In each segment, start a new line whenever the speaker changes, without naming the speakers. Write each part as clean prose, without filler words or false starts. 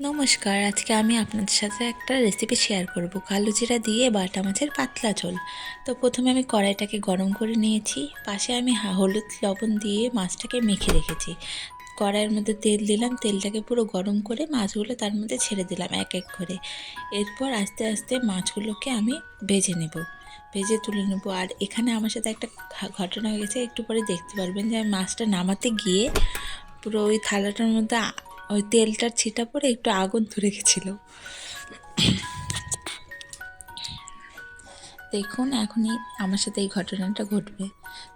নমস্কার, আজকে আমি আপনাদের সাথে একটা রেসিপি শেয়ার করব কালো জিরা দিয়ে বাটা মাছের পাতলা ঝোল। তো প্রথমে আমি কড়াইটাকে গরম করে নিয়েছি, পাশে আমি হলুদ লবণ দিয়ে মাছটাকে মেখে রেখেছি। কড়াইয়ের মধ্যে তেল দিলাম, তেলটাকে পুরো গরম করে মাছগুলো তার মধ্যে ছেড়ে দিলাম এক এক করে। এরপর আস্তে আস্তে মাছগুলোকে আমি ভেজে তুলে নেবো। আর এখানে আমার সাথে একটা ঘটনা হয়ে গেছে, একটু পরে দেখতে পারবেন যে আমি মাছটা নামাতে গিয়ে পুরো ওই থালাটার মধ্যে ওই তেলটার ছিটা পড়ে একটু আগুন ধরে গেছিলো। দেখুন এখনই আমার সাথে এই ঘটনাটা ঘটবে।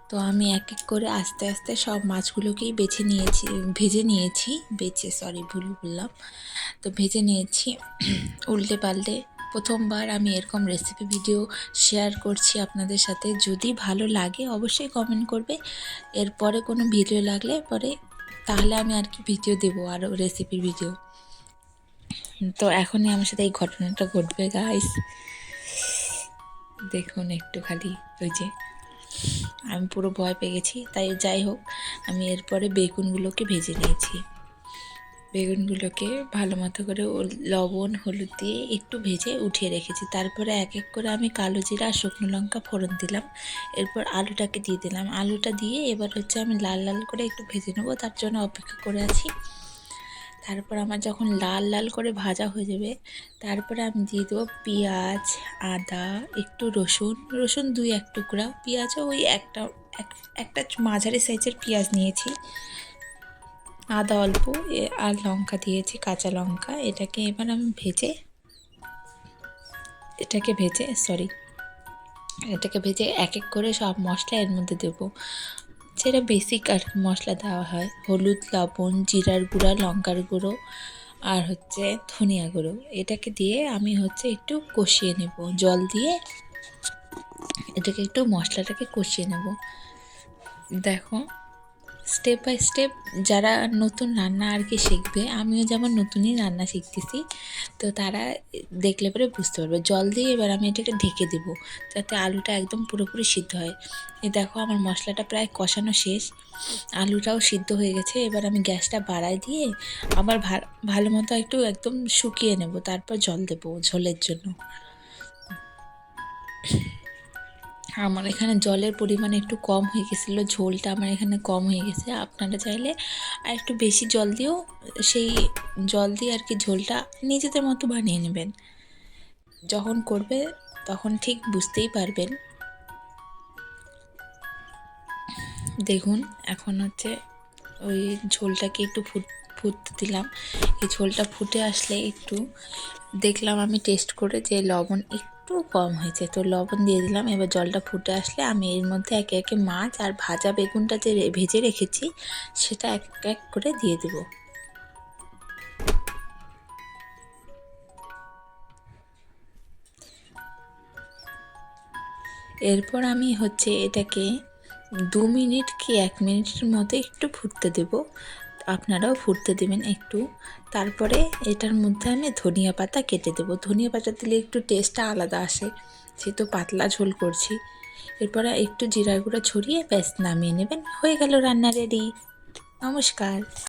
তো আমি এক এক করে আস্তে আস্তে সব মাছগুলোকেই ভেজে নিয়েছি। ভুল বললাম। তো ভেজে নিয়েছি উল্টে পাল্টে। প্রথমবার আমি এরকম রেসিপি ভিডিও শেয়ার করছি আপনাদের সাথে। যদি ভালো লাগে অবশ্যই কমেন্ট করবে। এরপরে কোনো ভিডিও লাগলে তাহলে আমি আর কি ভিডিও দেবো, আরও রেসিপির ভিডিও। তো এখনই আমার সাথে এই ঘটনাটা ঘটবে গাইস। দেখুন একটু খালি ওই যে আমি পুরো ভয় পেয়ে গেছি। তাই যাই হোক, আমি এরপরে বেগুনগুলোকে ভেজে নিয়েছি। বেগুনগুলোকে ভালো মতো করে লবণ হলুদ দিয়ে একটু ভেজে উঠিয়ে রেখেছি। তারপরে এক এক করে আমি কালো জিরা আর শুকনো লঙ্কা ফোড়ন দিলাম। এরপর আলুটাকে দিয়ে দিলাম। আলুটা দিয়ে এবার আমি লাল লাল করে একটু ভেজে নেবো, তার জন্য অপেক্ষা করে আছি। তারপর আমার যখন লাল লাল করে ভাজা হয়ে যাবে, তারপরে আমি দিয়ে দেবো পেঁয়াজ, আদা, একটু রসুন 2-1 টুকরা, পেঁয়াজও ওই একটা মাঝারি সাইজের পেঁয়াজ নিয়েছি, আদা অল্প আর লঙ্কা দিয়েছি, কাঁচা লঙ্কা। এটাকে এবার আমি এটাকে ভেজে এক এক করে সব মশলা এর মধ্যে দেবো, যেটা বেসিক আর মশলা দেওয়া হয়। হলুদ, লবণ, জিরার গুঁড়া, লঙ্কার গুঁড়ো আর ধনিয়া গুঁড়ো। এটাকে দিয়ে আমি একটু কষিয়ে নেব, জল দিয়ে এটাকে একটু মশলাটাকে কষিয়ে নেব। দেখো স্টেপ বাই স্টেপ যারা নতুন রান্না আর কি শিখবে, আমিও যেমন নতুনই রান্না শিখতেছি, তো তারা দেখলে পরে বুঝতে পারবে। জল দিয়ে এবার আমি এটাকে ঢেকে দেবো, যাতে আলুটা একদম পুরোপুরি সিদ্ধ হয়। দেখো আমার মশলাটা প্রায় কষানো শেষ, আলুটাও সিদ্ধ হয়ে গেছে। এবার আমি গ্যাসটা বাড়ায় দিয়ে আবার ভালো মতো একদম শুকিয়ে নেব, তারপর জল দেবো ঝোলের জন্য। আমার এখানে জলের পরিমাণ একটু কম হয়ে গেছিলো, ঝোলটা আমার এখানে কম হয়ে গেছে। আপনারা চাইলে আর একটু বেশি জল দিয়েও সেই জল দিয়ে আর কি ঝোলটা নিজেদের মতো বানিয়ে নেবেন। যখন করবে তখন ঠিক বুঝতেই পারবেন। দেখুন এখন ওই ঝোলটাকে একটু ফুটতে দিলাম। এই ঝোলটা ফুটে আসলে একটু দেখলাম আমি টেস্ট করে যে লবণ একটু কম হয়েছে, তো লবণ দিয়ে দিলাম। এবার জলটা ফুটে আসলে আমি এর মধ্যে একে একে মাছ আর ভাজা বেগুনটা যে ভেজে রেখেছি সেটা এক এক করে দিয়ে দেব। এরপর আমি এটাকে 2 মিনিট কি 1 মিনিটের মতো একটু ফুটতে দেব। আপনারাও ফুটতে দেবেন একটু। তারপরে এটার মধ্যে আমি ধনিয়া পাতা কেটে দেবো। ধনিয়া পাতা দিলে একটু টেস্টটা আলাদা আসে, যেহেতু পাতলা ঝোল করছি। এরপরে একটু জিরার গুঁড়া ছড়িয়ে ব্যাস নামিয়ে নেবেন, হয়ে গেল রান্না রেডি। নমস্কার।